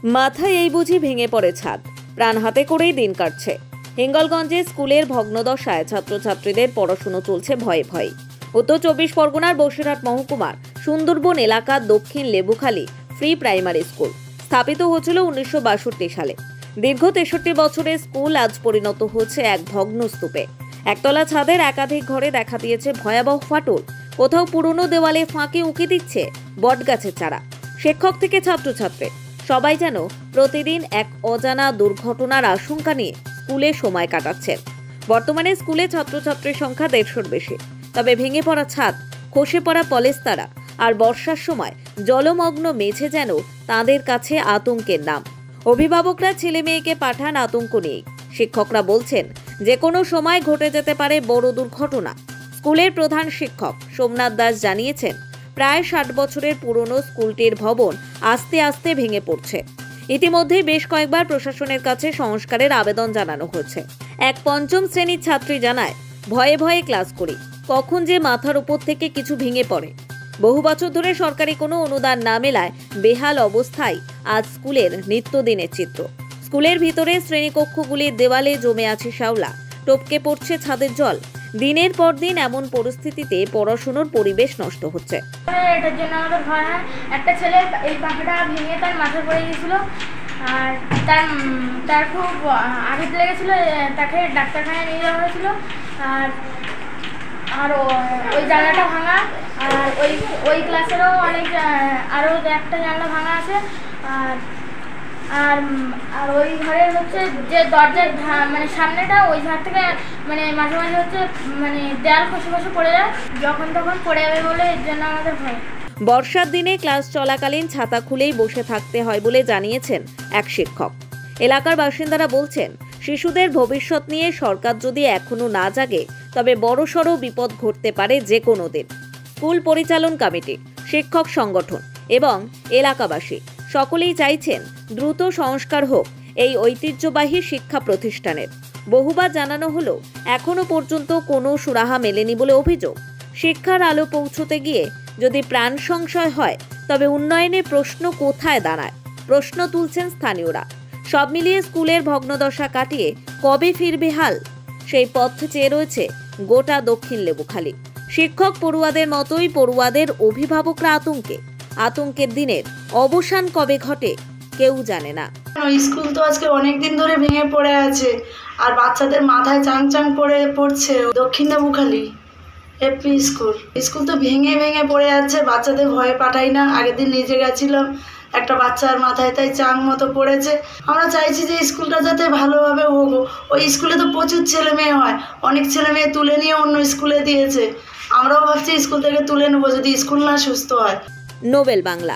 মাথায় এই বুঝি ভেঙে পড়ে ছাদ, প্রাণ হাতে করেই দিন কাটছে। হিঙ্গলগঞ্জে স্কুলের ভগ্নদশায় ছাত্রছাত্রীদের পড়াশুনো চলছে ভয়ে ভয়ে। উত্তর 24 পরগনার বসিরহাট মহকুমার সুন্দরবন এলাকার দক্ষিণ লেবুখালী ফ্রি প্রাইমারি স্কুল স্থাপিত হয়েছিল 1962 সালে। দীর্ঘ 63 বছরের স্কুল আজ পরিণত হচ্ছে এক ভগ্ন স্তূপে। একতলা ছাদের একাধিক ঘরে দেখা দিয়েছে ভয়াবহ ফাটল। কোথাও পুরনো দেওয়ালে ফাঁকে উঁকি দিচ্ছে বটগাছের চারা। শিক্ষক থেকে ছাত্রছাত্রী সবাই যেন প্রতিদিন এক অজানা দুর্ঘটনার আশঙ্কা নিয়ে স্কুলে সময় কাটাচ্ছেন। বর্তমানে স্কুলে ছাত্রছাত্রীর সংখ্যা 150-র বেশি। তবে ভেঙে পড়া ছাদ, খসে পড়া পলেস্তারা আর বর্ষার সময় জলমগ্ন মেঝে যেন তাদের কাছে আতঙ্কের নাম। অভিভাবকরা ছেলে মেয়েকে পাঠান আতঙ্ক নিয়ে। শিক্ষকরা বলছেন যে কোনো সময় ঘটে যেতে পারে বড় দুর্ঘটনা। স্কুলের প্রধান শিক্ষক সোমনাথ দাস জানিয়েছেন, প্রায় 60 বছরের পুরনো স্কুলটির ভবন আস্তে আস্তে ভেঙে পড়ছে। ইতিমধ্যে বেশ কয়েকবার প্রশাসনের কাছে সংস্কারের আবেদন জানানো হয়েছে। এক 5ম শ্রেণীর ছাত্রী জানায়, ভয়ে ভয়ে ক্লাস করি, কখন যে মাথার উপর থেকে কিছু ভেঙে পড়ে। বহু বছর ধরে সরকারি কোনো অনুদান না মেলায় বেহাল অবস্থায় আজ স্কুলের নিত্যদিনের চিত্র। স্কুলের ভিতরে শ্রেণীকক্ষগুলির দেওয়ালে জমে আছে শ্যাওলা, টপকে পড়ছে ছাদের জল। দিনের পর দিন এমন পরিস্থিতিতে পড়াশোনার পরিবেশ নষ্ট হচ্ছে। এটার জন্য আমাদের ভয় হয়। একটা ছেলে এই পাখাটা ভেঙে তার মাথায় পড়ে গিয়েছিল, আর তার খুব আঘাত লেগেছিল। তাকে ডাক্তারখানায় নিয়ে যাওয়া হয়েছিল। আর ওই জানলাটা ভাঙা, আর ওই ক্লাসেরও অনেক আরও একটা জানলা ভাঙা আছে। আর ওই ঘরের হচ্ছে যে দরজার মানে সামনেটা, ওই ধার থেকে মানে মাঝে মাঝে হচ্ছে মানে দেয়াল খসে খসে পড়ে যায়, যখন তখন পড়ে যাবে বলে এর জন্য আমাদের ভয়। বর্ষার দিনে ক্লাস চলাকালীন ছাতা খুলেই বসে থাকতে হয় বলে জানিয়েছেন এক শিক্ষক। এলাকার বাসিন্দারা বলছেন, শিশুদের ভবিষ্যৎ নিয়ে সরকার যদি এখনো না জাগে তবে বড়সড় বিপদ ঘটতে পারে যে কোনো দিন। স্কুল পরিচালন কমিটি, শিক্ষক সংগঠন এবং এলাকাবাসী সকলেই চাইছেন দ্রুত সংস্কার হোক এই ঐতিহ্যবাহী শিক্ষা প্রতিষ্ঠানের। বহুবার জানানো হলো এখনো পর্যন্ত কোনো সুরাহা মেলেনি বলে অভিযোগ। শিক্ষার আলো পৌঁছতে গিয়ে যদি প্রাণ সংশয় হয় তবে উন্নয়নের প্রশ্ন কোথায় দাঁড়ায়, প্রশ্ন তুলছেন স্থানীয়রা। সব মিলিয়ে স্কুলের ভগ্নদশা কাটিয়ে কবে ফিরবে হাল, সেই পথ চেয়ে রয়েছে গোটা দক্ষিণ লেবুখালী। শিক্ষক পড়ুয়াদের মতোই পড়ুয়াদের অভিভাবকরা আতঙ্কের দিনের অবসান কবে ঘটে কেউ জানে না। স্কুল তো আজকে অনেকদিন ধরে ভেঙে পড়ে আছে, আর বাচ্চাদের মাথায় চাং চাং পড়ছে। দক্ষিণ লেবুখালী এপি স্কুল তো ভেঙে পড়ে যাচ্ছে। বাচ্চাদের ভয়ে পাঠাই না। আগের দিন নিজে গেছিলাম, একটা বাচ্চার মাথায় তাই চাং মতো পড়েছে। আমরা চাইছি যে স্কুলটা যাতে ভালোভাবে হোক। ওই স্কুলে তো প্রচুর ছেলে মেয়ে হয়, অনেক ছেলে মেয়ে তুলে নিয়ে অন্য স্কুলে দিয়েছে। আমরাও ভাবছি স্কুল থেকে তুলে নেবো যদি স্কুল না সুস্থ হয়। নোবেল বাংলা।